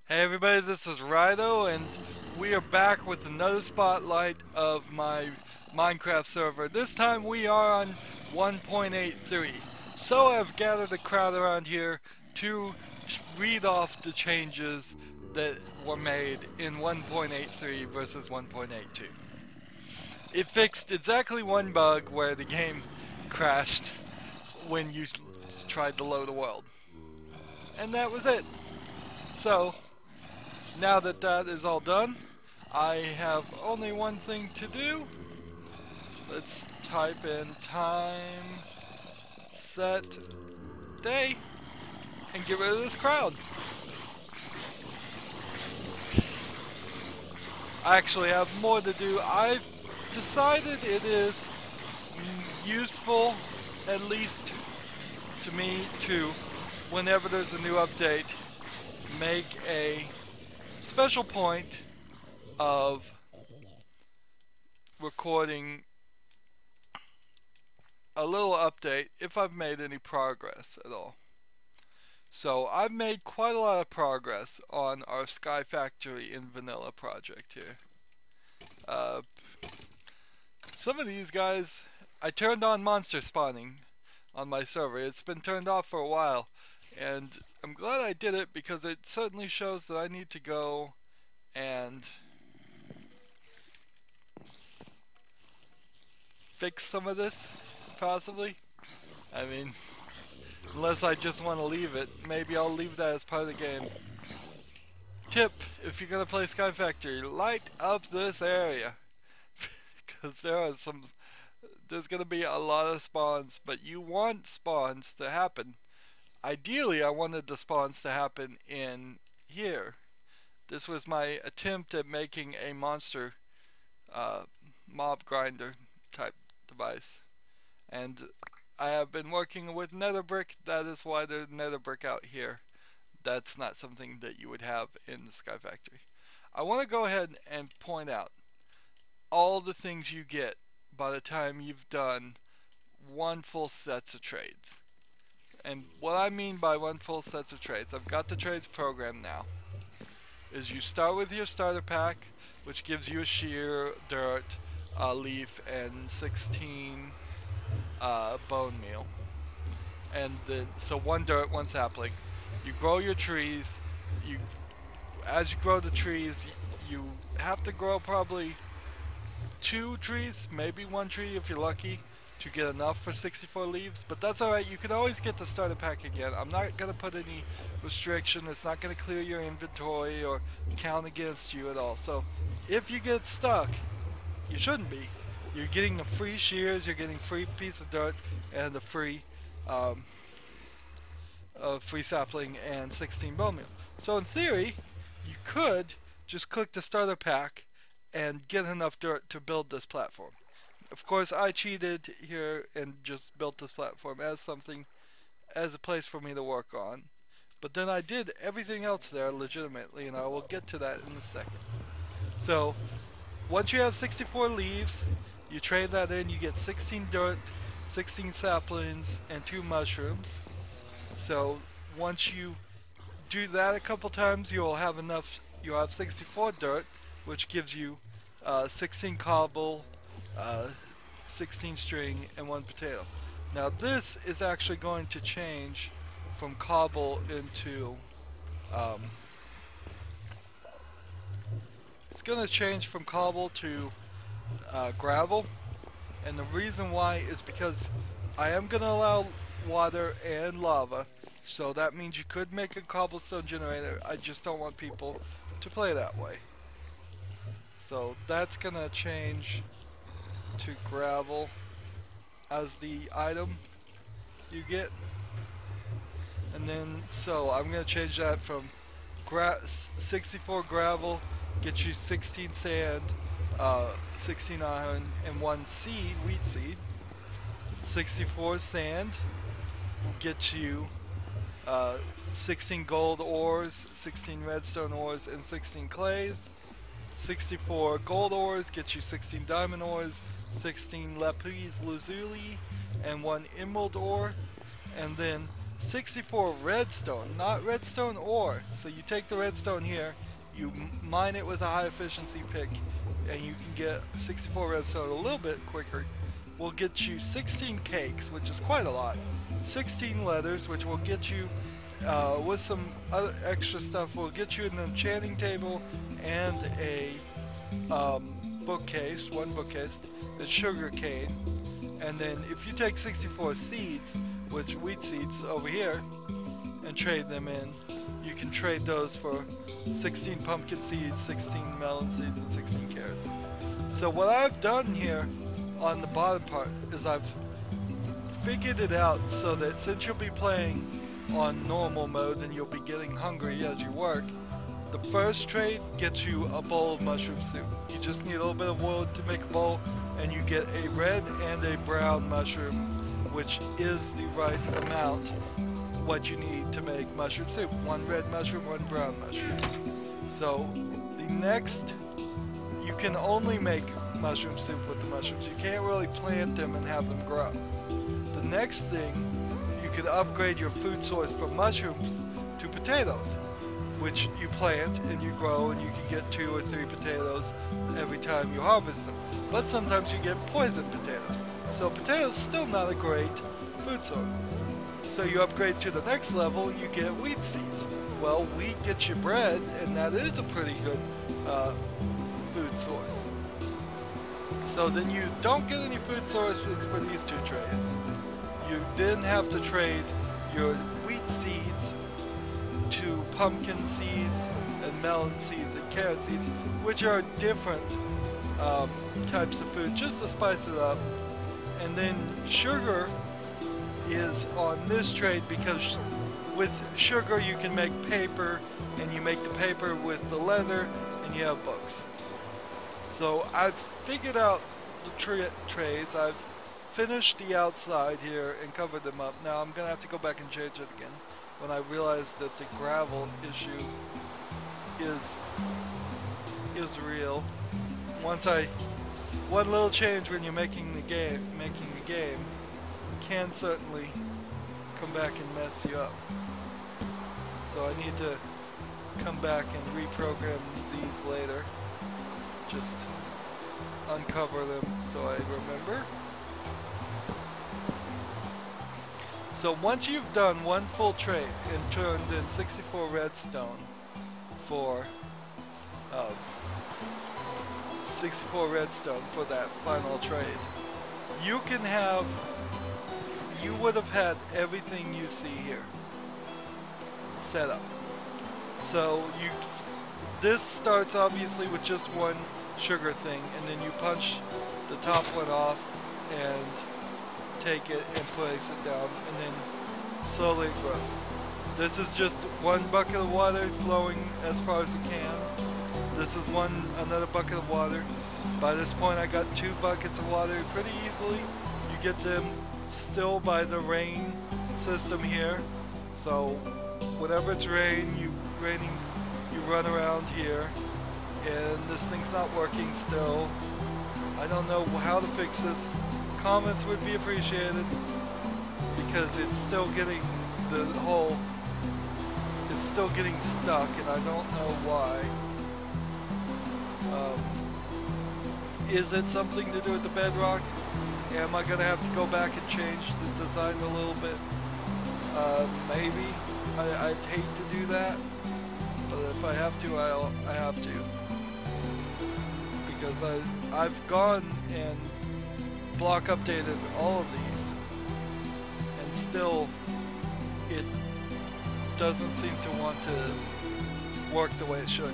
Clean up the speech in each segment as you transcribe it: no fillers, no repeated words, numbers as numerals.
Hey everybody, this is Rydo, and we are back with another spotlight of my Minecraft server. This time we are on 1.83. So I've gathered a crowd around here to read off the changes that were made in 1.83 versus 1.82. It fixed exactly one bug where the game crashed when you tried to load a world. And that was it. So, now that that is all done, I have only one thing to do. Let's type in time, set, day, and get rid of this crowd. I actually have more to do. I've decided it is useful, at least to me, to, whenever there's a new update, make a special point of recording a little update if I've made any progress at all. So I've made quite a lot of progress on our Sky Factory in Vanilla project here. Some of these guys, I turned on monster spawning on my server. It's been turned off for a while, and I'm glad I did it because it certainly shows that I need to go and fix some of this, possibly. I mean, unless I just want to leave it. Maybe I'll leave that as part of the game. Tip, if you're going to play Sky Factory, light up this area. Because there's going to be a lot of spawns, but you want spawns to happen. Ideally, I wanted the spawns to happen in here. This was my attempt at making a monster mob grinder type device. And I have been working with nether brick. That is why there's nether brick out here. That's not something that you would have in the Sky Factory. I want to go ahead and point out all the things you get by the time you've done one full sets of trades. And what I mean by one full sets of trades, I've got the trades programmed now, is you start with your starter pack, which gives you a shear, dirt, a leaf, and 16 bone meal. And so one dirt, one sapling. You grow your trees. As you grow the trees, you have to grow probably 2 trees, maybe 1 tree if you're lucky, to get enough for 64 leaves. But that's alright, you can always get the starter pack again. I'm not going to put any restriction. It's not going to clear your inventory or count against you at all. So if you get stuck, you shouldn't be. You're getting the free shears, you're getting free piece of dirt, and the free free sapling and 16 bone meal. So in theory, you could just click the starter pack and get enough dirt to build this platform. Of course, I cheated here and just built this platform as a place for me to work on. But then I did everything else there legitimately, and I will get to that in a second. So, once you have 64 leaves, you trade that in, you get 16 dirt, 16 saplings, and 2 mushrooms. So, once you do that a couple times, you'll have 64 dirt, which gives you 16 cobble, 16 string, and 1 potato. Now this is actually going to change from cobble into it's going to change from cobble to gravel, and the reason why is because I am going to allow water and lava, so that means you could make a cobblestone generator. I just don't want people to play that way. So that's gonna change to gravel as the item you get. And then, so I'm gonna change that from 64 gravel, get you 16 sand, 16 iron, and 1 seed, wheat seed. 64 sand get you 16 gold ores, 16 redstone ores, and 16 clays. 64 gold ores get you 16 diamond ores, 16 lapis lazuli, and 1 emerald ore. And then 64 redstone, not redstone ore. So you take the redstone here, you mine it with a high efficiency pick, and you can get 64 redstone a little bit quicker. Will get you 16 cakes, which is quite a lot. 16 leathers, which will get you, with some other extra stuff, will get you an enchanting table and a bookcase, one bookcase, a sugar cane. And then if you take 64 seeds, which wheat seeds over here, and trade them in, you can trade those for 16 pumpkin seeds, 16 melon seeds, and 16 carrot seeds. So what I've done here on the bottom part is I've figured it out so that since you'll be playing on normal mode and you'll be getting hungry as you work, the first trade gets you a bowl of mushroom soup. You just need a little bit of wood to make a bowl, and you get a red and a brown mushroom, which is the right amount what you need to make mushroom soup. One red mushroom, one brown mushroom. So the next, you can only make mushroom soup with the mushrooms. You can't really plant them and have them grow. The next thing, you can upgrade your food source from mushrooms to potatoes, which you plant and you grow, and you can get 2 or 3 potatoes every time you harvest them. But sometimes you get poison potatoes. So potatoes still not a great food source. So you upgrade to the next level, you get wheat seeds. Well, wheat gets you bread, and that is a pretty good food source. So then you don't get any food sources for these 2 trades. You then have to trade your wheat seeds to pumpkin seeds and melon seeds and carrot seeds, which are different types of food, just to spice it up. And then sugar is on this trade because with sugar you can make paper, and you make the paper with the leather, and you have books. So I've figured out the trades. I've finished the outside here and covered them up. Now I'm gonna have to go back and change it again when I realize that the gravel issue is real. One little change when you're making the game can certainly come back and mess you up. So I need to come back and reprogram these later. Just uncover them so I remember. So once you've done one full trade and turned in 64 redstone for 64 redstone for that final trade, you would have had everything you see here set up. So this starts obviously with just one sugar thing, and then you punch the top one off and take it and place it down, and then slowly it grows. This is just one bucket of water flowing as far as it can. This is another bucket of water. By this point I got 2 buckets of water pretty easily. You get them still by the rain system here. So whenever it's raining, you run around here, and this thing's not working still. I don't know how to fix this. Comments would be appreciated, because it's still getting it's still getting stuck, and I don't know why. Is it something to do with the bedrock? Am I gonna have to go back and change the design a little bit? Maybe. I'd hate to do that, but if I have to, I have to. Because I've gone and block updated all of these, and still it doesn't seem to want to work the way it should.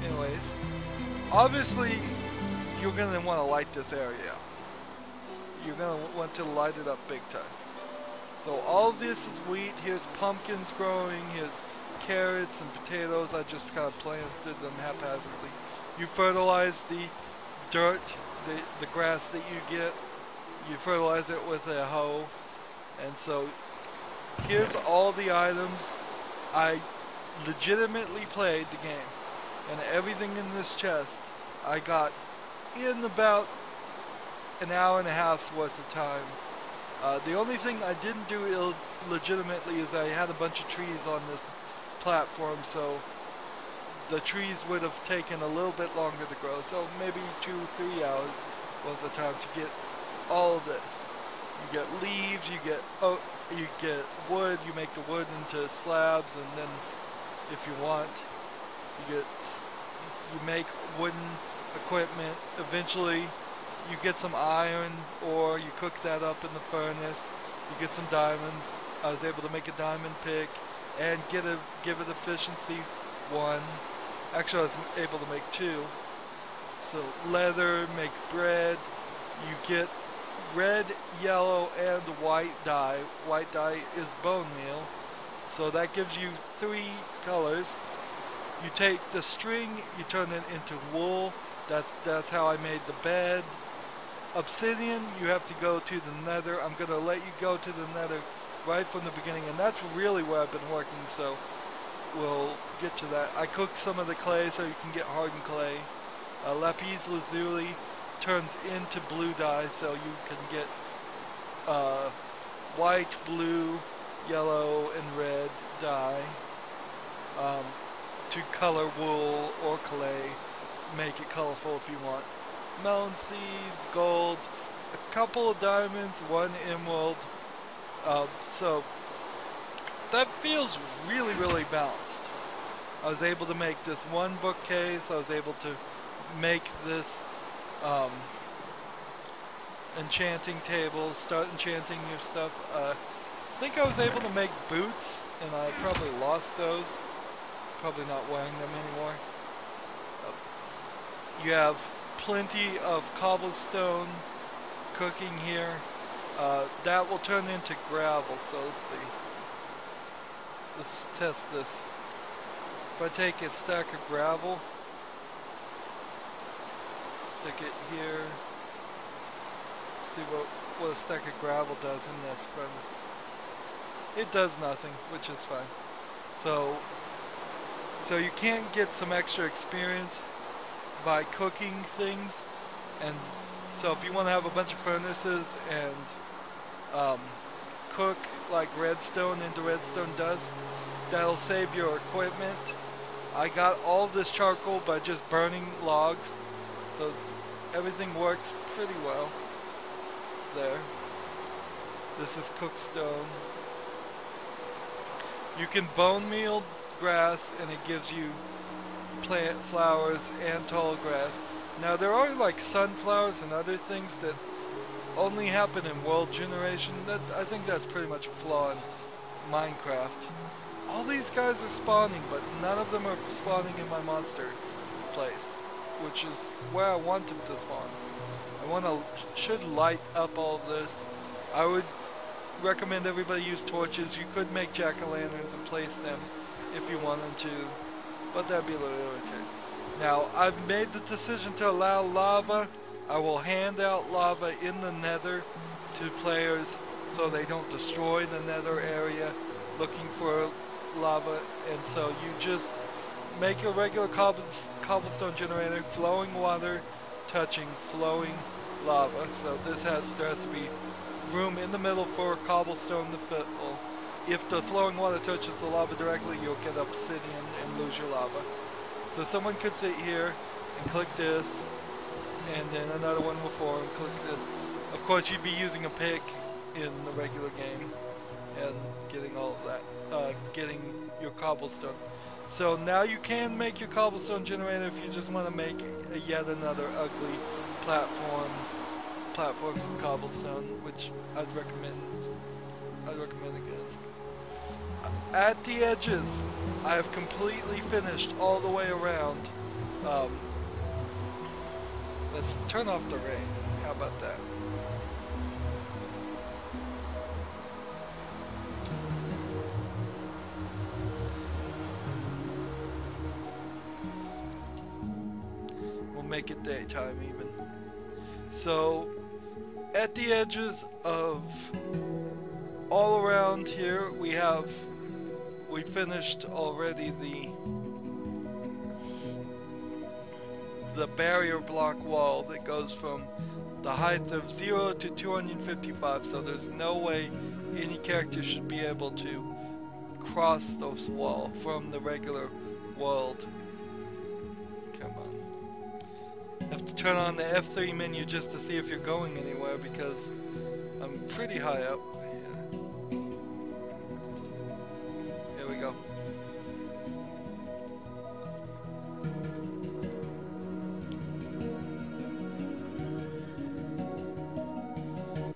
Anyways, obviously you're going to want to light this area up. You're going to want to light it up big time. So all of this is wheat. Here's pumpkins growing. Here's carrots and potatoes. I just kind of planted them haphazardly. You fertilize the dirt, the grass that you get. You fertilize it with a hoe. And so here's all the items. I legitimately played the game, and everything in this chest I got in about an hour and a half's worth of time. The only thing I didn't do legitimately is I had a bunch of trees on this platform, so the trees would have taken a little bit longer to grow. So maybe 2-3 hours was the time to get all of this. You get leaves, you get wood, you make the wood into slabs, and then if you want, you make wooden equipment. Eventually you get some iron, or you cook that up in the furnace. You get some diamonds. I was able to make a diamond pick and give it efficiency 1. Actually, I was able to make 2. So leather, make bread. You get red, yellow, and white dye. White dye is bone meal. So that gives you 3 colors. You take the string, you turn it into wool. That's how I made the bed. Obsidian, you have to go to the Nether. I'm going to let you go to the Nether right from the beginning, and that's really where I've been working, so we'll get to that. I cooked some of the clay so you can get hardened clay. Lapis lazuli turns into blue dye, so you can get white, blue, yellow, and red dye to color wool or clay. Make it colorful if you want. Melon seeds, gold, a couple of diamonds, 1 emerald. So that feels really, really balanced. I was able to make this 1 bookcase. I was able to make this enchanting table, start enchanting your stuff. I think I was able to make boots, and I probably lost those. Probably not wearing them anymore. You have plenty of cobblestone cooking here. That will turn into gravel, so let's see. Let's test this. If I take a stack of gravel, stick it here, see what a stack of gravel does in this furnace. It does nothing, which is fine. So you can get some extra experience by cooking things, and so if you want to have a bunch of furnaces and cook like redstone into redstone dust, that'll save your equipment. I got all this charcoal by just burning logs, so everything works pretty well there. This is cooked stone. You can bone meal grass, and it gives you plant flowers and tall grass. Now there are like sunflowers and other things that only happen in world generation. I think that's pretty much a flaw in Minecraft. All these guys are spawning, but none of them are spawning in my monster place, which is where I want them to spawn. Should light up all of this. I would recommend everybody use torches. You could make jack-o'-lanterns and place them if you wanted to, but that'd be a little irritating. Now, I've made the decision to allow lava. I will hand out lava in the Nether to players so they don't destroy the Nether area looking for lava. And so you just make a regular cobblestone generator, flowing water touching flowing lava. So there has to be room in the middle for cobblestone to fill. If the flowing water touches the lava directly, you'll get obsidian and lose your lava. So someone could sit here and click this, and then another one will form, click this. Of course, you'd be using a pick in the regular game and getting all of that, getting your cobblestone. So now you can make your cobblestone generator if you just want to make yet another ugly platforms of cobblestone, which I'd recommend against. At the edges, I have completely finished all the way around. Let's turn off the rain. How about that? We'll make it daytime even. So, at the edges of all around here, we finished already the barrier block wall that goes from the height of 0 to 255, so there's no way any character should be able to cross this wall from the regular world. Come on. Have to turn on the F3 menu just to see if you're going anywhere because I'm pretty high up. Here we go.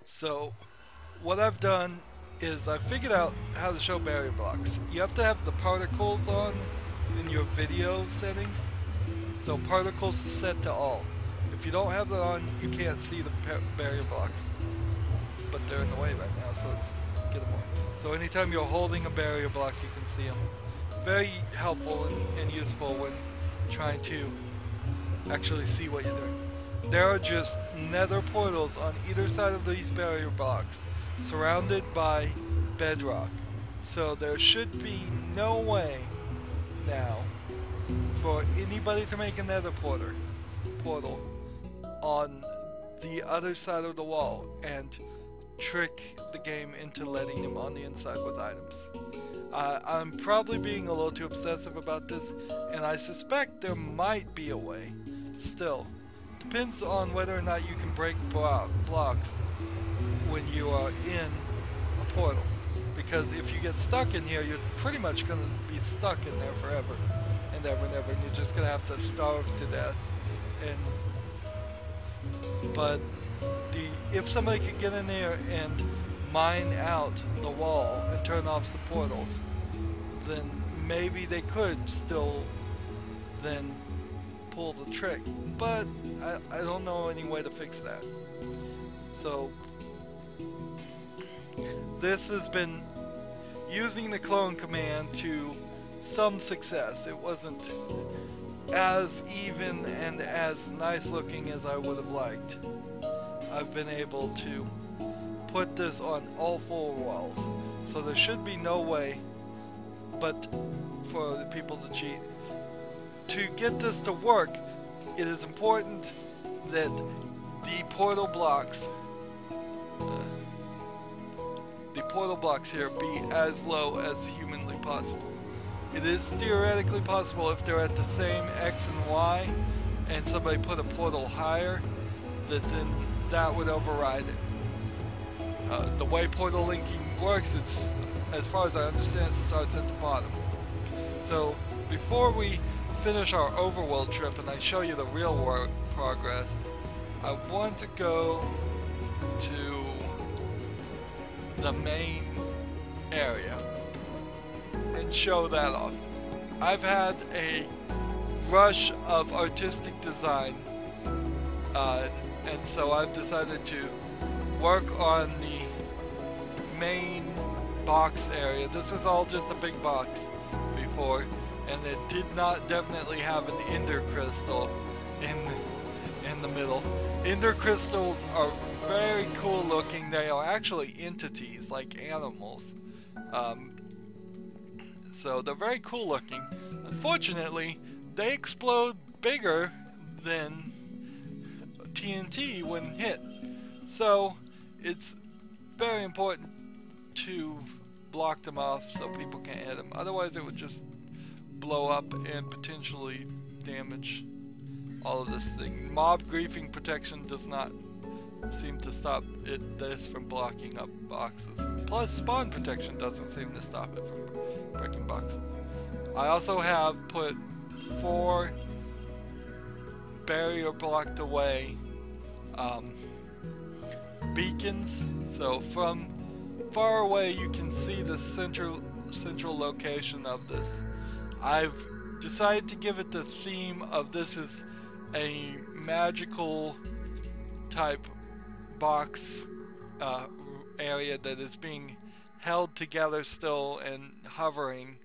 So, what I've done is I figured out how to show barrier blocks. You have to have the particles on in your video settings. So particles is set to all. If you don't have that on, you can't see the barrier blocks. But they're in the way right now, so let's get them on. So anytime you're holding a barrier block, you can see them. Very helpful and useful when trying to actually see what you're doing. There are just nether portals on either side of these barrier blocks, surrounded by bedrock. So there should be no way now for anybody to make a nether portal on the other side of the wall and trick the game into letting them on the inside with items. I'm probably being a little too obsessive about this, and I suspect there might be a way. Still, depends on whether or not you can break blocks when you are in a portal. Because if you get stuck in here, you're pretty much going to be stuck in there forever and ever and ever, and you're just going to have to starve to death. But if somebody could get in there and mine out the wall and turn off the portals, then maybe they could still then pull the trick. But I don't know any way to fix that. So this has been using the clone command to some success. It wasn't as even and as nice looking as I would have liked. I've been able to put this on all 4 walls, so there should be no way but for the people to cheat. To get this to work, it is important that the portal blocks here be as low as humanly possible. It is theoretically possible if they're at the same X and Y and somebody put a portal higher, then that would override it. The way portal linking works, it's, as far as I understand, it starts at the bottom. So before we finish our overworld trip and I show you the real world progress, I want to go to the main area and show that off. I've had a rush of artistic design, and so I've decided to work on the main box area. This was all just a big box before, and it did not definitely have an ender crystal in the middle. Ender crystals are very cool looking. They are actually entities like animals. So they're very cool looking. Unfortunately, they explode bigger than TNT when hit. So it's very important to block them off so people can't hit them. Otherwise it would just blow up and potentially damage all of this thing. Mob griefing protection does not seem to stop this from blocking up boxes. Plus spawn protection doesn't seem to stop it from breaking boxes. I also have put 4 barrier blocked away beacons, so from far away you can see the central location of this. I've decided to give it the theme of this is a magical type box area that is being held together still and hovering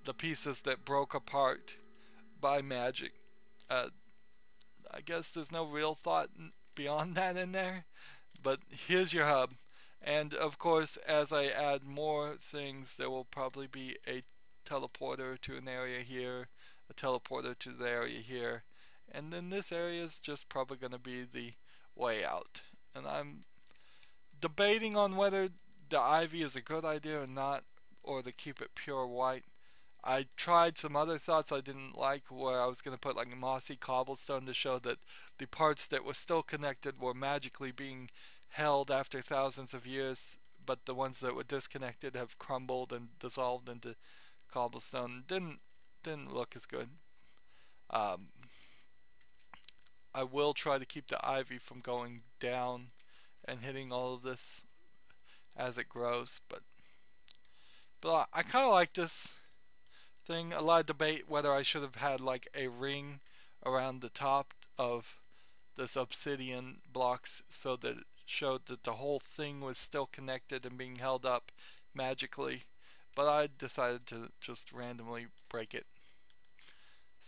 the pieces that broke apart by magic. I guess there's no real thought beyond that in there, but here's your hub. And of course, as I add more things, there will probably be a teleporter to an area here, a teleporter to the area here, and then this area is just probably going to be the way out. And I'm debating on whether the ivy is a good idea or not, or to keep it pure white. I tried some other thoughts I didn't like, where I was going to put like mossy cobblestone to show that the parts that were still connected were magically being held after thousands of years, but the ones that were disconnected have crumbled and dissolved into cobblestone. Didn't look as good. Um, I will try to keep the ivy from going down and hitting all of this as it grows, but I kind of like this thing. A lot of debate whether I should have had like a ring around the top of this obsidian blocks so that it showed that the whole thing was still connected and being held up magically, but I decided to just randomly break it.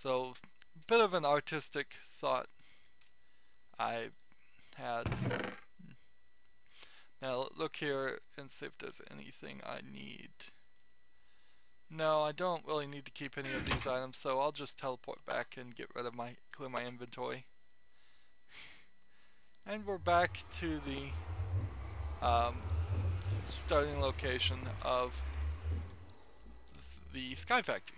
So, bit of an artistic thought I had. Now look here and see if there's anything I need. No, I don't really need to keep any of these items, so I'll just teleport back and get rid of clear my inventory. And we're back to the starting location of the Sky Factory.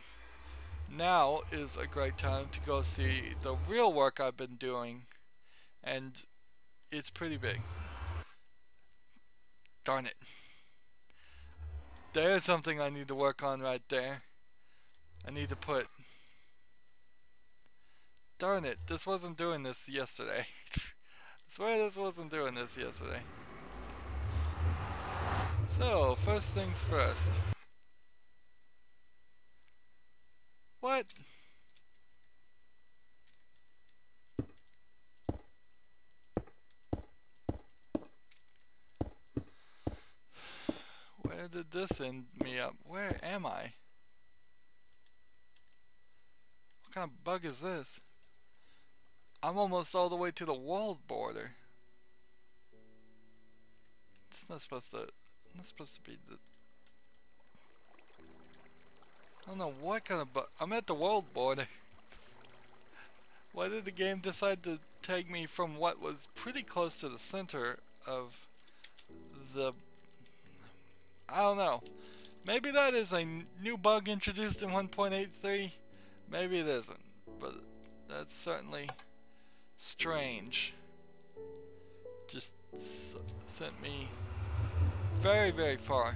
Now is a great time to go see the real work I've been doing, and it's pretty big. Darn it. There's something I need to work on right there. I need to put... Darn it, this wasn't doing this yesterday. I swear this wasn't doing this yesterday. So, first things first. What? Where did this end me up? Where am I? What kind of bug is this? I'm almost all the way to the world border. It's not supposed to be the... I don't know what kind of bug. I'm at the world border. Why did the game decide to take me from what was pretty close to the center of the... I don't know. Maybe that is a new bug introduced in 1.83. Maybe it isn't. But that's certainly strange. Just sent me very, very far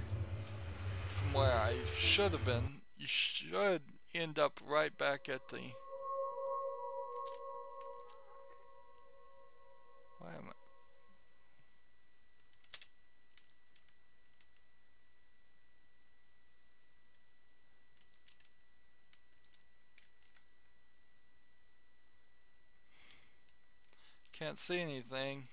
from where I should have been. You should end up right back at the... Why am I... Can't see anything.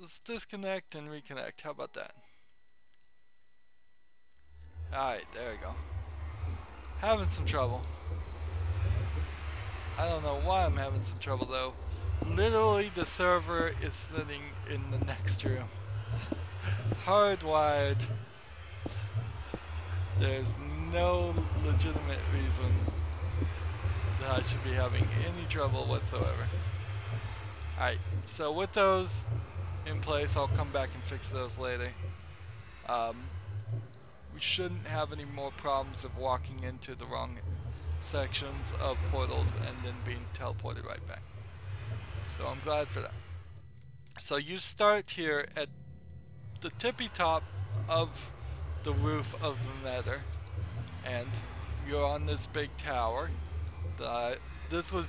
Let's disconnect and reconnect. How about that? Alright, there we go. Having some trouble. I don't know why I'm having some trouble though. Literally the server is sitting in the next room. Hardwired. There's no legitimate reason that I should be having any trouble whatsoever. Alright, so with those in place, I'll come back and fix those later. We shouldn't have any more problems of walking into the wrong sections of portals and then being teleported right back. So I'm glad for that. So you start here at the tippy top of the roof of the Nether, and you're on this big tower. This was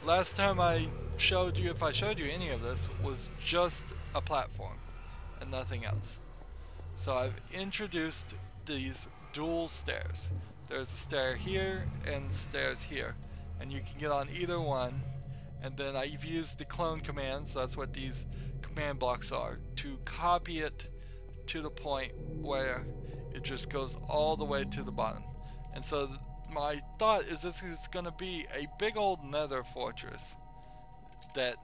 last time I showed you, if I showed you any of this, was just a platform and nothing else. So I've introduced these dual stairs. There's a stair here and stairs here, and you can get on either one. And then I've used the clone command, so that's what these command blocks are, to copy it to the point where it just goes all the way to the bottom. And so my thought is this is going to be a big old nether fortress that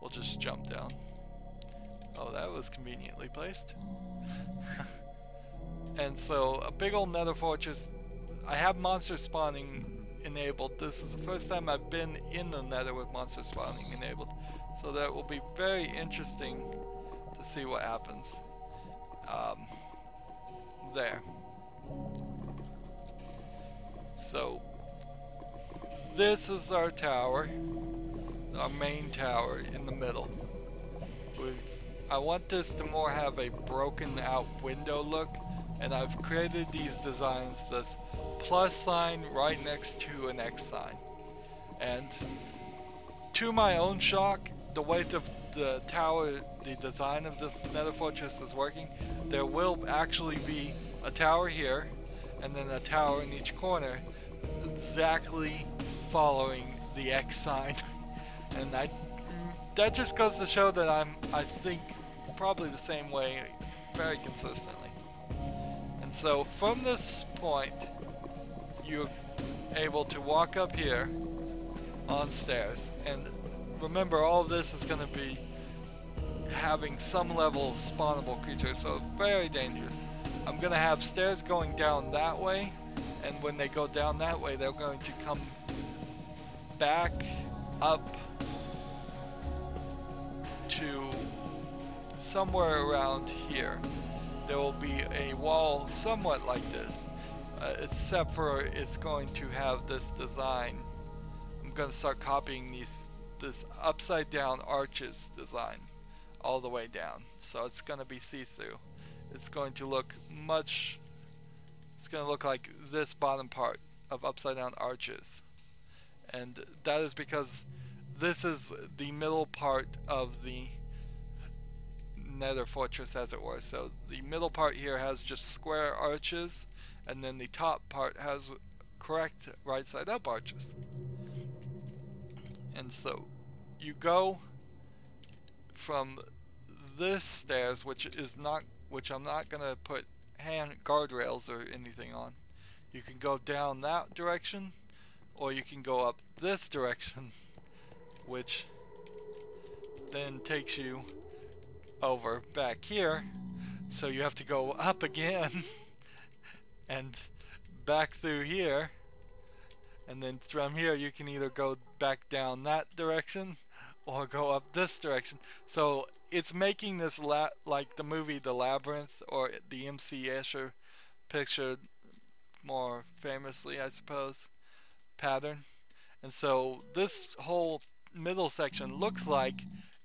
we'll just jump down. Oh, that was conveniently placed. And so a big old nether fortress. I have monster spawning enabled. This is the first time I've been in the nether with monster spawning enabled. So that will be very interesting to see what happens. Um, there. So this is our tower, our main tower in the middle. We've, I want this to more have a broken out window look, and I've created these designs, this plus sign right next to an X sign. And to my own shock, the way the tower, the design of this nether fortress is working, there will actually be a tower here, and then a tower in each corner, exactly following the X sign. And that just goes to show that I think probably the same way very consistently. And so from this point, you're able to walk up here on stairs. And remember, all of this is going to be having some level of spawnable creatures, so very dangerous. I'm going to have stairs going down that way, and when they go down that way, they're going to come back up to somewhere around here. There will be a wall somewhat like this, except for it's going to have this design. I'm going to start copying this upside down arches design all the way down, so it's going to be see-through. It's going to look like this bottom part of upside down arches, and that is because this is the middle part of the nether fortress, as it were. So the middle part here has just square arches, and then the top part has correct right side up arches. And so you go from this stairs, which I'm not gonna put hand guardrails or anything on. You can go down that direction, or you can go up this direction, which then takes you over back here. So you have to go up again and back through here, and then from here you can either go back down that direction or go up this direction. So it's making this like the movie The Labyrinth, or the MC Escher picture more famously, I suppose, pattern. And so this whole middle section looks like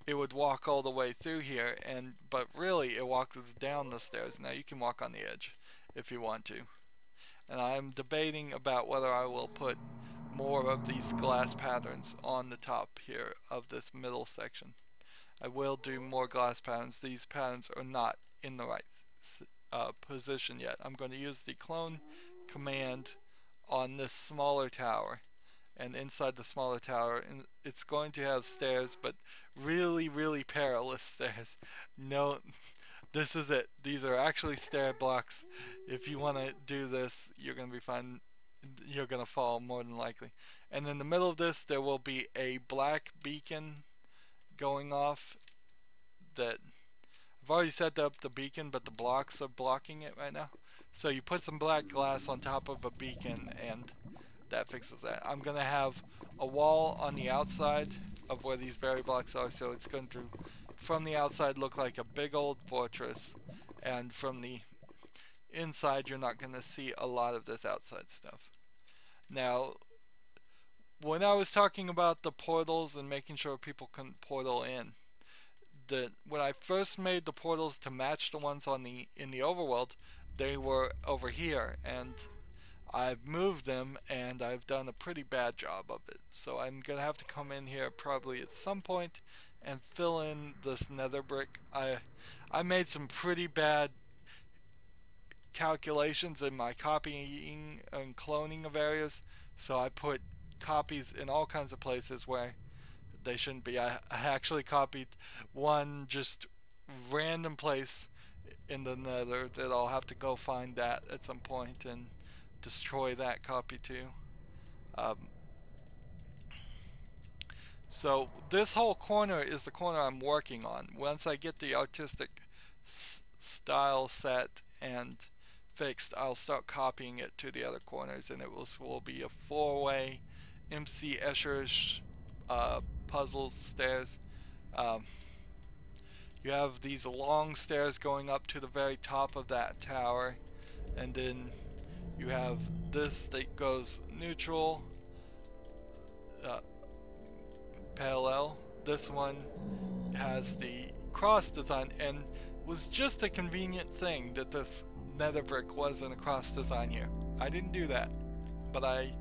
it would walk all the way through here, but really it walks down the stairs. Now you can walk on the edge if you want to. And I'm debating about whether I will put more of these glass patterns on the top here of this middle section. I will do more glass patterns. These patterns are not in the right position yet. I'm going to use the clone command on this smaller tower, and inside the smaller tower, and it's going to have stairs, but really perilous stairs. No, this is it. These are actually stair blocks. If you want to do this, you're going to be fine. You're going to fall more than likely. And in the middle of this, there will be a black beacon going off. That I've already set up the beacon, but the blocks are blocking it right now. So you put some black glass on top of a beacon, and that fixes that. I'm going to have a wall on the outside of where these berry blocks are, so it's going to, from the outside, look like a big old fortress, and from the inside, you're not going to see a lot of this outside stuff. Now, when I was talking about the portals and making sure people can portal in, when I first made the portals to match the ones in the overworld, they were over here, and I've moved them, and I've done a pretty bad job of it. So I'm gonna have to come in here probably at some point and fill in this nether brick. I made some pretty bad calculations in my copying and cloning of areas, so I put copies in all kinds of places where they shouldn't be. I actually copied one just random place in the nether that I'll have to go find that at some point and destroy that copy too. Um, So this whole corner is the corner I'm working on. Once I get the artistic style set and fixed, I'll start copying it to the other corners, and it will be a four-way MC Escher puzzle stairs. Um, you have these long stairs going up to the very top of that tower, and then you have this that goes neutral, uh, parallel. This one has the cross design, and was just a convenient thing that this nether brick wasn't a cross design here. I didn't do that, but I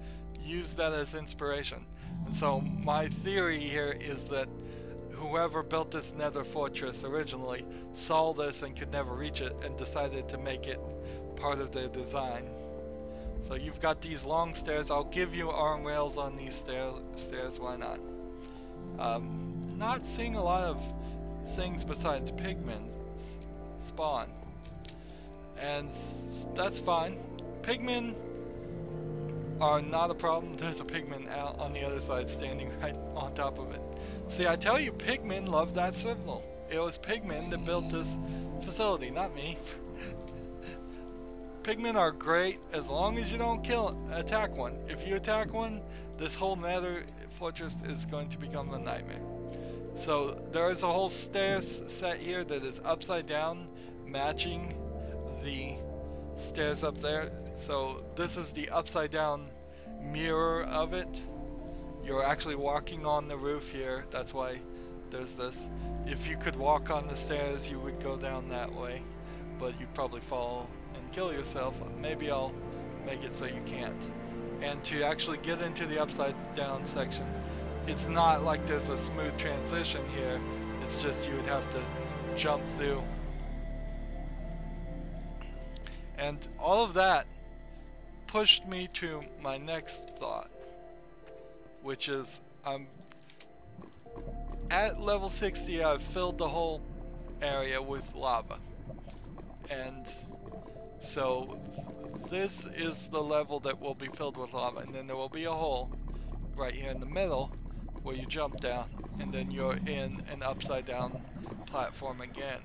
used that as inspiration. And so my theory here is that whoever built this nether fortress originally saw this and could never reach it and decided to make it part of their design. So you've got these long stairs. I'll give you arm rails on these stairs, why not? Not seeing a lot of things besides pigmen spawn, and that's fine. Pigmen are not a problem. There's a pigman out on the other side standing right on top of it. See, I tell you, pigmen love that signal. It was pigmen that built this facility, not me. Pigmen are great as long as you don't attack one. If you attack one, this whole nether fortress is going to become a nightmare. So there is a whole stairs set here that is upside down, matching the stairs up there. So this is the upside down mirror of it. You're actually walking on the roof here. That's why there's this. If you could walk on the stairs, you would go down that way, but you'd probably fall and kill yourself. Maybe I'll make it so you can't. And to actually get into the upside down section, it's not like there's a smooth transition here. It's just you would have to jump through. And all of that pushed me to my next thought, which is I'm at level 60. I've filled the whole area with lava, and so this is the level that will be filled with lava, and then there will be a hole right here in the middle where you jump down, and then you're in an upside down platform again.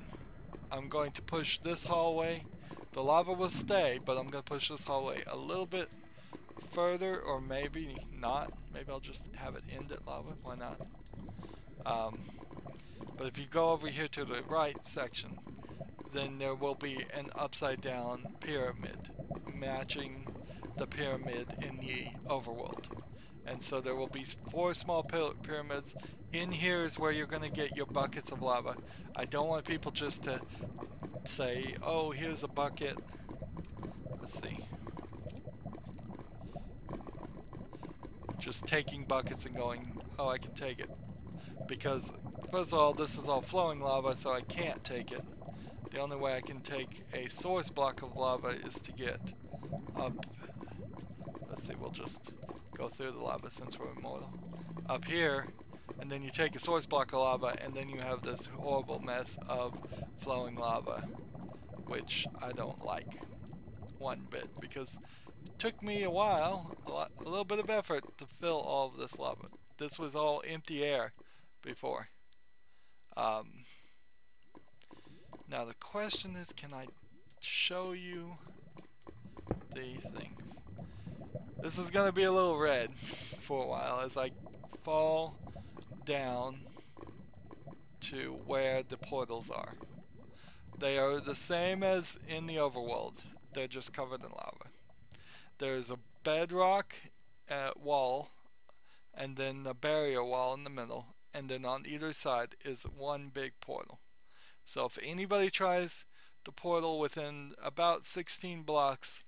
I'm going to push this hallway. The lava will stay, but I'm going to push this hallway a little bit further, or maybe not. Maybe I'll just have it end at lava. Why not? But if you go over here to the right section, then there will be an upside down pyramid matching the pyramid in the overworld. And so there will be 4 small pyramids. In here is where you're going to get your buckets of lava. I don't want people just to say, oh, here's a bucket. Let's see. Just taking buckets and going, oh, I can take it. Because, first of all, this is all flowing lava, so I can't take it. The only way I can take a source block of lava is to get up. Let's see, we'll just go through the lava since we're immortal. Up here, and then you take a source block of lava, and then you have this horrible mess of flowing lava, which I don't like one bit, because it took me a while, a little bit of effort to fill all of this lava. This was all empty air before. Now the question is, can I show you the things? This is going to be a little red for a while as I fall down to where the portals are. They are the same as in the overworld. They're just covered in lava. There's a bedrock wall, and then a barrier wall in the middle, and then on either side is one big portal. So if anybody tries the portal within about 16 blocks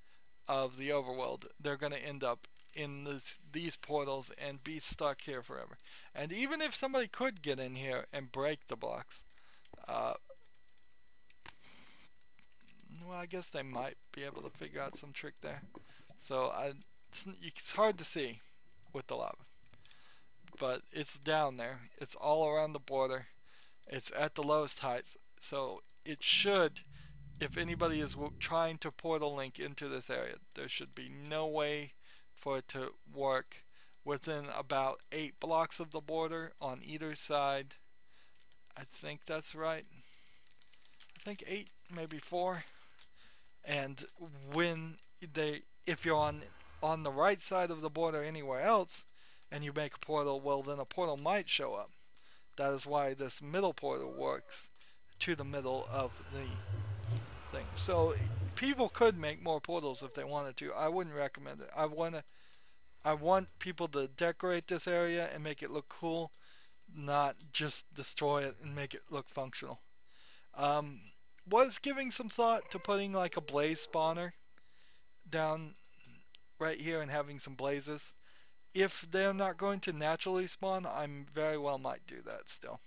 of the overworld, they're going to end up in these portals and be stuck here forever. And even if somebody could get in here and break the blocks, well, I guess they might be able to figure out some trick there. So it's hard to see with the lava, but it's down there. It's all around the border. It's at the lowest height, so it should, if anybody is trying to portal link into this area, there should be no way for it to work within about 8 blocks of the border on either side. I think that's right. I think 8, maybe 4. And when if you're on the right side of the border anywhere else, and you make a portal, well then a portal might show up. That is why this middle portal works to the middle of the thing. So people could make more portals if they wanted to. I wouldn't recommend it. I want people to decorate this area and make it look cool, not just destroy it and make it look functional. Um, was giving some thought to putting like a blaze spawner down right here and having some blazes. If they're not going to naturally spawn, I very well might do that still.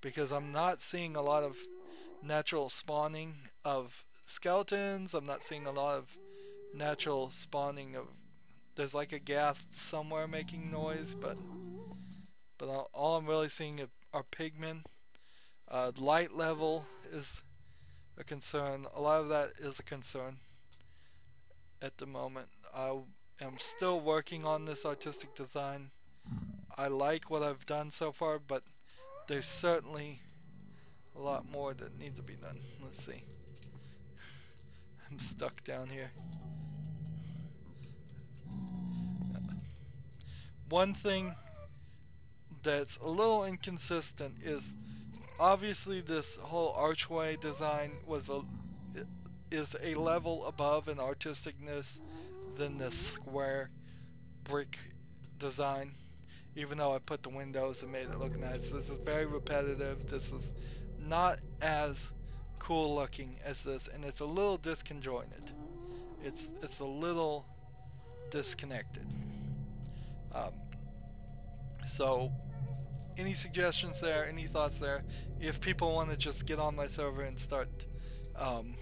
Because I'm not seeing a lot of natural spawning of skeletons. I'm not seeing a lot of natural spawning of... There's like a ghast somewhere making noise, but all I'm really seeing are pigmen. Light level is a concern. A lot of that is a concern at the moment. I am still working on this artistic design. I like what I've done so far, but there's certainly a lot more that needs to be done. Let's see. I'm stuck down here. One thing that's a little inconsistent is obviously this whole archway design is a level above in artisticness than the square brick design. Even though I put the windows and made it look nice, this is very repetitive. This is not as cool looking as this, and it's a little disconjointed. It's a little disconnected. Um, so any suggestions there? Any thoughts there? If people want to just get on my server and um,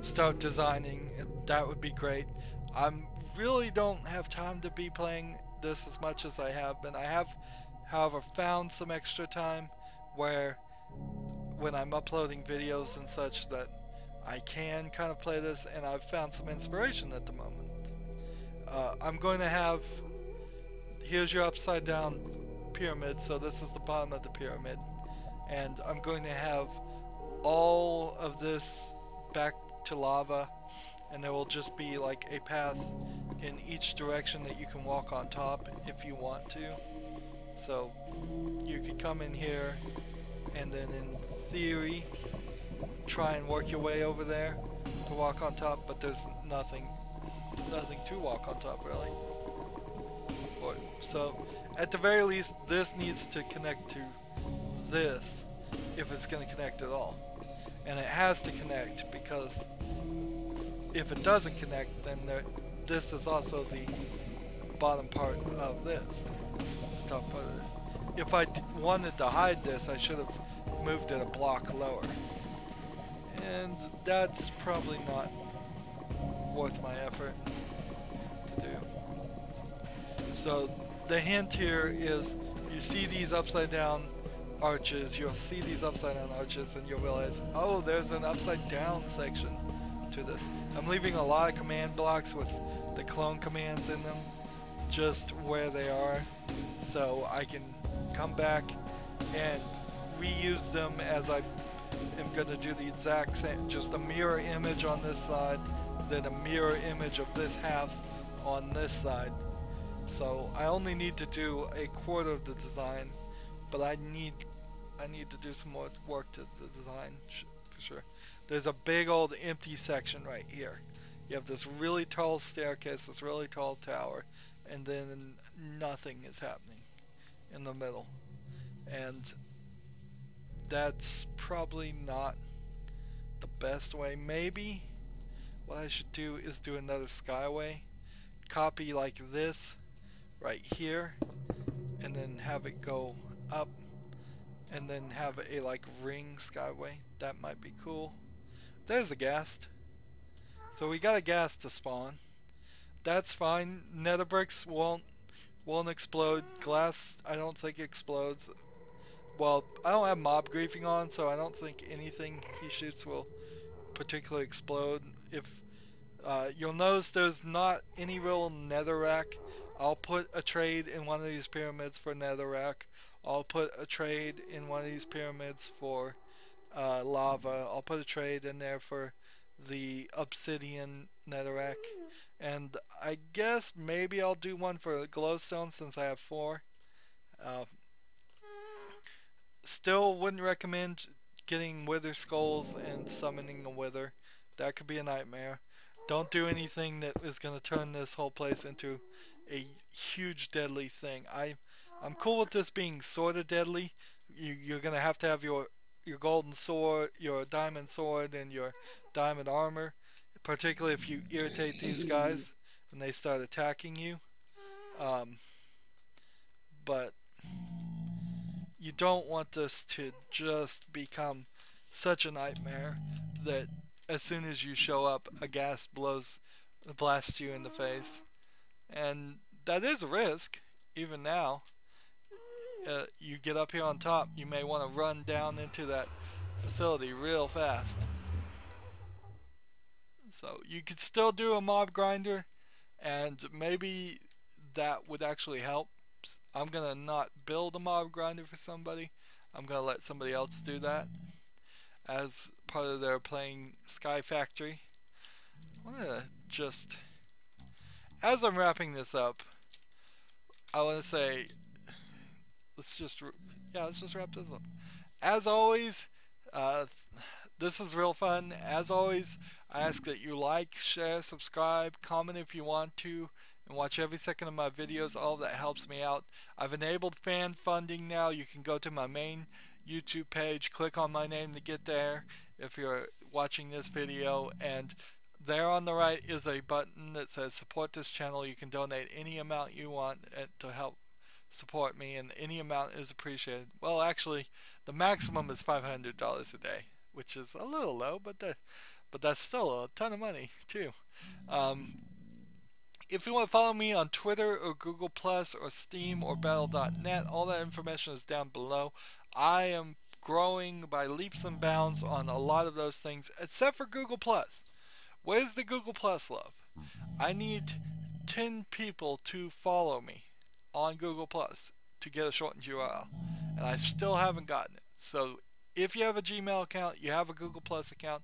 start designing, that would be great. I really don't have time to be playing this as much as I have been. I have, however, found some extra time where when I'm uploading videos and such that I can kind of play this, and I've found some inspiration at the moment. I'm going to have, here's your upside down pyramid, so this is the bottom of the pyramid, and I'm going to have all of this back to lava, and there will just be like a path in each direction that you can walk on top if you want to. So you could come in here and then in theory try and work your way over there to walk on top, but there's nothing to walk on top really. So at the very least this needs to connect to this if it's going to connect at all, and it has to connect, because if it doesn't connect, then this is also the bottom part of this, the top part of this. If I wanted to hide this, I should have moved it a block lower, and that's probably not worth my effort to do. So the hint here is, you see these upside down arches, you'll see these upside down arches, and you'll realize, oh, there's an upside down section to this. I'm leaving a lot of command blocks with the clone commands in them, just where they are, so I can come back and reuse them as I am going to do the exact same, just a mirror image on this side, then a mirror image of this half on this side. So I only need to do a quarter of the design, but I need to do some more work to the design for sure. There's a big old empty section right here. You have this really tall staircase, this really tall tower, and then nothing is happening in the middle. And that's probably not the best way. Maybe what I should do is do another skyway, copy like this right here, and then have it go up, and then have a like ring skyway. That might be cool. There's a ghast. So we got a ghast to spawn. That's fine. Nether bricks won't explode. Glass, I don't think explodes. Well, I don't have mob griefing on, so I don't think anything he shoots will particularly explode. If you'll notice there's not any real netherrack I'll put a trade in one of these pyramids for netherrack. I'll put a trade in one of these pyramids for lava. I'll put a trade in there for the obsidian netherrack. And I guess maybe I'll do one for glowstone since I have 4. Uh, Still wouldn't recommend getting wither skulls and summoning a wither. That could be a nightmare. Don't do anything that is going to turn this whole place into a huge deadly thing. I'm cool with this being sort of deadly. You're going to have your golden sword, your diamond sword, and your diamond armor. Particularly if you irritate these guys when they start attacking you. Um, but you don't want this to just become such a nightmare that as soon as you show up, a ghast blasts you in the face. And that is a risk, even now. You get up here on top, you may want to run down into that facility real fast. So you could still do a mob grinder, and maybe that would actually help. I'm gonna not build a mob grinder for somebody. I'm gonna let somebody else do that as part of their playing Sky Factory. I wanna just, as I'm wrapping this up, I wanna say, let's just wrap this up. As always, uh, this is real fun. As always, I ask that you like, share, subscribe, comment if you want to, and watch every second of my videos. All of that helps me out. I've enabled fan funding now. You can go to my main YouTube page, click on my name to get there if you're watching this video, and there on the right is a button that says support this channel. You can donate any amount you want to help support me, and any amount is appreciated. Well, actually, the maximum is $500 a day, which is a little low, but that's still a ton of money too. Um, if you want to follow me on Twitter or Google Plus or Steam or Battle.net, all that information is down below. I am growing by leaps and bounds on a lot of those things, except for Google Plus. Where's the Google Plus love? I need 10 people to follow me on Google Plus to get a shortened URL, and I still haven't gotten it. So if you have a Gmail account, you have a Google Plus account,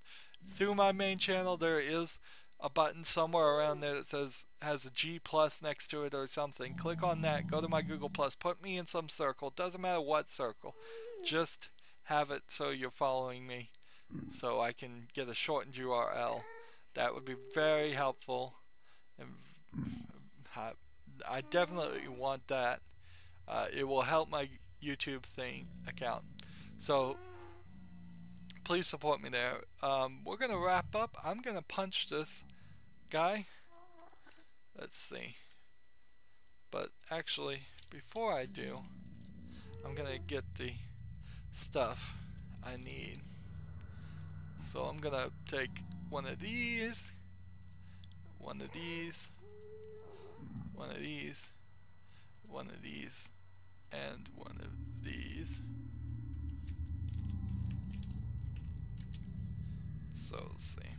through my main channel there is a button somewhere around there that says has a G plus next to it or something. Click on that, go to my Google Plus, put me in some circle, doesn't matter what circle, just have it so you're following me so I can get a shortened URL. That would be very helpful, and I definitely want that. It will help my YouTube account. So please support me there. We're gonna wrap up. I'm gonna punch this guy. Let's see. But actually, before I do, I'm gonna get the stuff I need. So I'm gonna take one of these, one of these, one of these, one of these, and one of these. So let's see.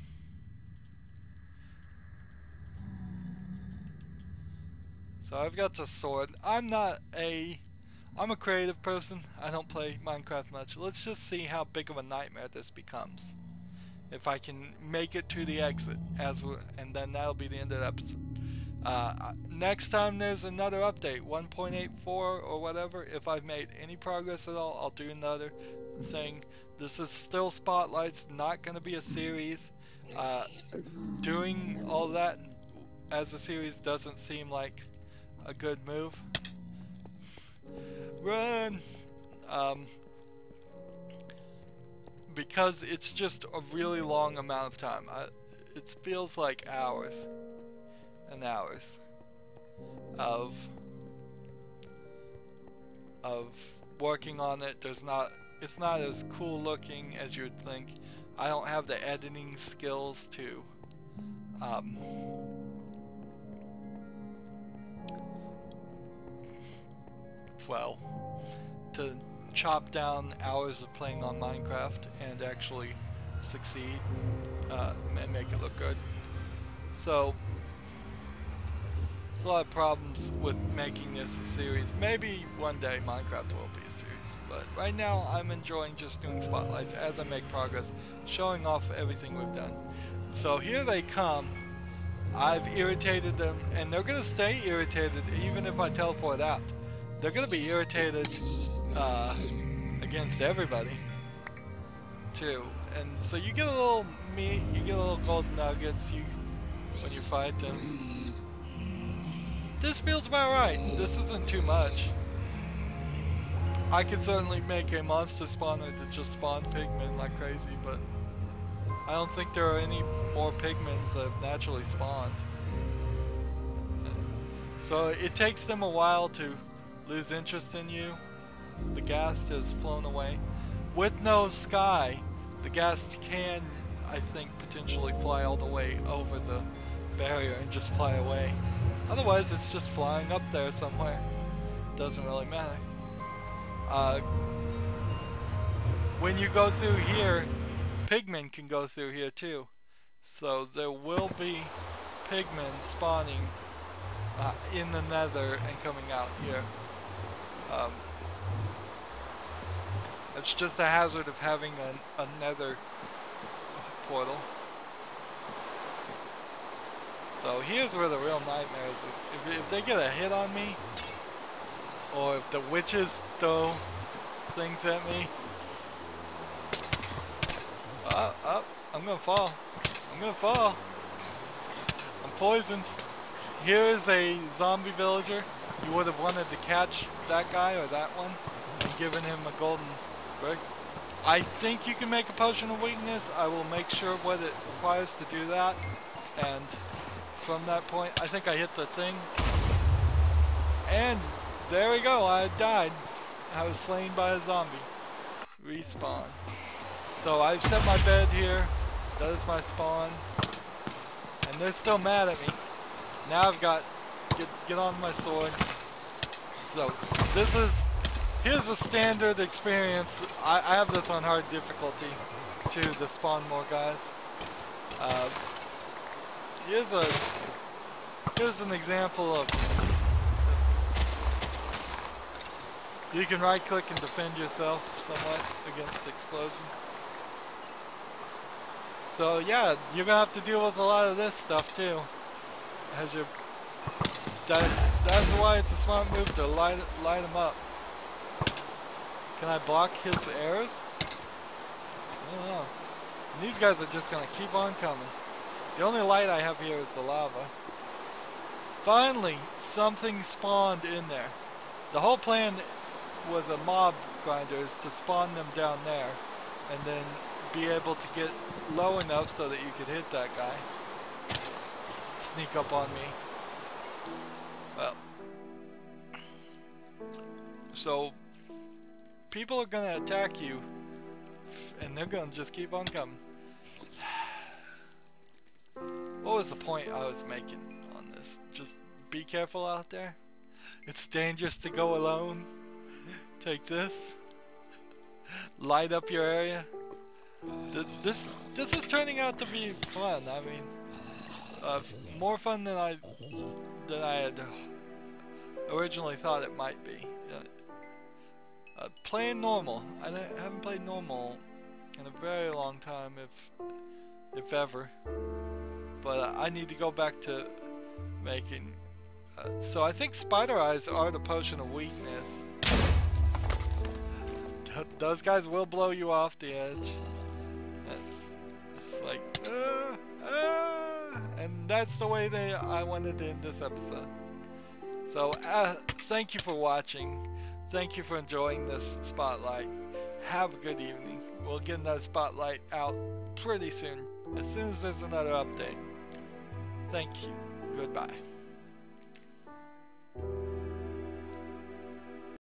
So I've got the sword. I'm a creative person. I don't play Minecraft much. Let's just see how big of a nightmare this becomes. If I can make it to the exit, and then that'll be the end of the episode. Next time there's another update, 1.84 or whatever, if I've made any progress at all, I'll do another thing. This is still Spotlights, not going to be a series. Doing all that as a series doesn't seem like a good move. Run! Because it's just a really long amount of time. It feels like hours and hours of working on it. It's not as cool looking as you'd think. I don't have the editing skills to to chop down hours of playing on Minecraft and actually succeed and make it look good. So There's a lot of problems with making this a series. Maybe one day Minecraft will be a series, but right now I'm enjoying just doing spotlights as I make progress, showing off everything we've done. So here they come. I've irritated them, and they're gonna stay irritated even if I teleport out. They're gonna be irritated against everybody too. And so you get a little meat, you get a little gold nuggets when you fight them. This feels about right. This isn't too much. I could certainly make a monster spawner that just spawned pigmen like crazy, but I don't think there are any more pigments that have naturally spawned. So it takes them a while to lose interest in you. The ghast has flown away. With no sky, the ghast can, I think, potentially fly all the way over the barrier and just fly away. Otherwise, it's just flying up there somewhere. Doesn't really matter. When you go through here, pigmen can go through here too. So there will be pigmen spawning in the Nether and coming out here. It's just a hazard of having a Nether portal. So here's where the real nightmare is. If they get a hit on me, or if the witches throw things at me, I'm gonna fall. I'm gonna fall. I'm poisoned. Here is a zombie villager. You would have wanted to catch that guy or that one and given him a golden brick. I think you can make a potion of weakness. I will make sure what it requires to do that. And from that point, I think I hit the thing. And there we go. I died. I was slain by a zombie. Respawn. So I've set my bed here. That is my spawn. And they're still mad at me. Now I've got get on my sword. So here's a standard experience. I have this on hard difficulty to spawn more guys. Here's an example of you can right click and defend yourself somewhat against explosions. So yeah, you're gonna have to deal with a lot of this stuff too. That's why it's a smart move to light them up. Can I block his arrows? I don't know. And these guys are just gonna keep on coming. The only light I have here is the lava. Finally, something spawned in there. The whole plan with a mob grinder is to spawn them down there and then be able to get low enough so that you could hit that guy. Sneak up on me. Well, so people are gonna attack you and they're gonna just keep on coming. What was the point I was making on this? Just be careful out there. It's dangerous to go alone. Take this. Light up your area. This is turning out to be fun. I mean, more fun than I had originally thought it might be. Playing normal. I haven't played normal in a very long time, if ever. But I need to go back to making. So I think spider eyes are the potion of weakness. Those guys will blow you off the edge. It's like, and that's the way I wanted to end this episode. So thank you for watching. Thank you for enjoying this spotlight. Have a good evening. We'll get another spotlight out pretty soon, as soon as there's another update. Thank you. Goodbye.